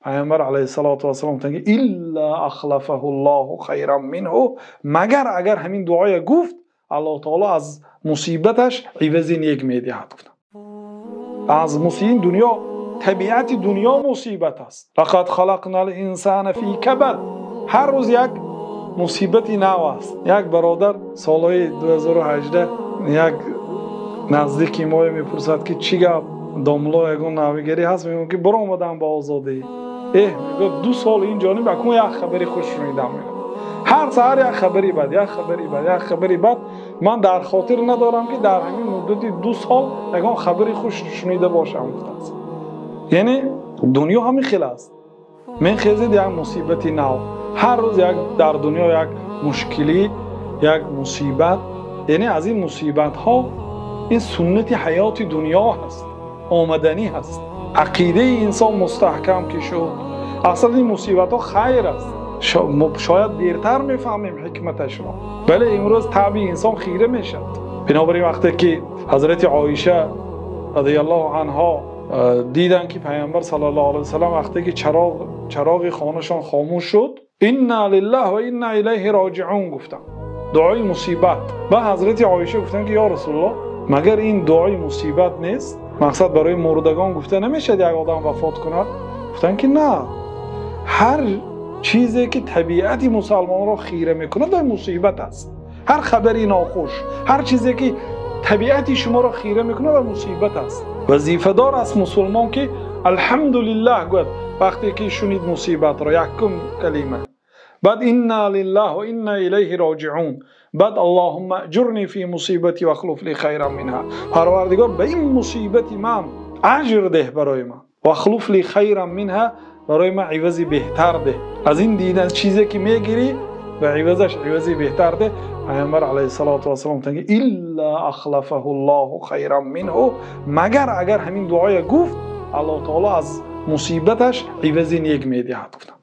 پیامبر علیه الصلاة و السلام گفتن که الا اخلفه الله خیرا منه، مگر اگر همین دعای گفت الله تعالی از مصیبتش عوض نیک میدهد. از مصیبت دنیا، طبیعت دنیا مصیبت است. لقد خلقنا الانسان فی کبد، هر روز یک مصیبتی نو است. یک برادر سالهای 2018 یک نزدیکی ما میپرسد که چی گپ داملا یگون نویگری هست؟ میگم که برو آمدم با آزادی. میگه 2 سال این جانب اکنون یک خبری خوش شنیدم. هر سحر یک خبری بد، یک خبری بد، یک خبری بد. من در خاطر ندارم که در همین مدت 2 سال یگان خبری خوش شنیده باشم. یعنی دنیا همین خیلی است. من خیزید یک مصیبتی نو، هر روز یک در دنیا یک مشکلی، یک مصیبت. یعنی از این مصیبت ها این سنت حیات دنیا هست، آمدنی هست. عقیده انسان مستحکم که شد اصلا این مصیبت ها خیر است. شاید دیرتر میفهمیم حکمتش را، ولی امروز طبع انسان خیره میشد. بنابراین وقتی که حضرت عایشه رضی الله عنها دیدن که پیامبر صلی الله علیه و سلم وقتی که چراغ خانهشان خاموش شد، انا لله و انا الیه راجعون گفتن، دعای مصیبت. و حضرت عایشه گفتن که یا رسول الله مگر این دعای مصیبت نیست؟ مقصد برای مردگان گفته نمیشه یک آدم وفات کند؟ گفتن که نه، هر چیزی که طبیعت مسلمان را خیره میکنه در مصیبت است. هر خبری ناخوش، هر چیزی که طبیعت شما را خیره میکنه در مصیبت است. وظیفه دار است مسلمان که الحمدلله گوید وقتی که شنید مصیبت را، یکم کلمه، بعد انا لله و انا الیه راجعون، بعد اللهم اجرنی فی مصیبتی و اخلف لی خیرا منها، پروردگار به این مصیبت من اجر ده برای من، و اخلف لی خیرا منها، برای من عوضی بهتر ده. از این دیدن چیزی که میگیری به عوضش عوضی بهتر ده. پیامبر علیه الصلاة و السلام میگه الا اخلفه الله خیرا منه، مگر اگر همین دعای گفت الله تعالی از مصیبتش عوضی نیک میدهد.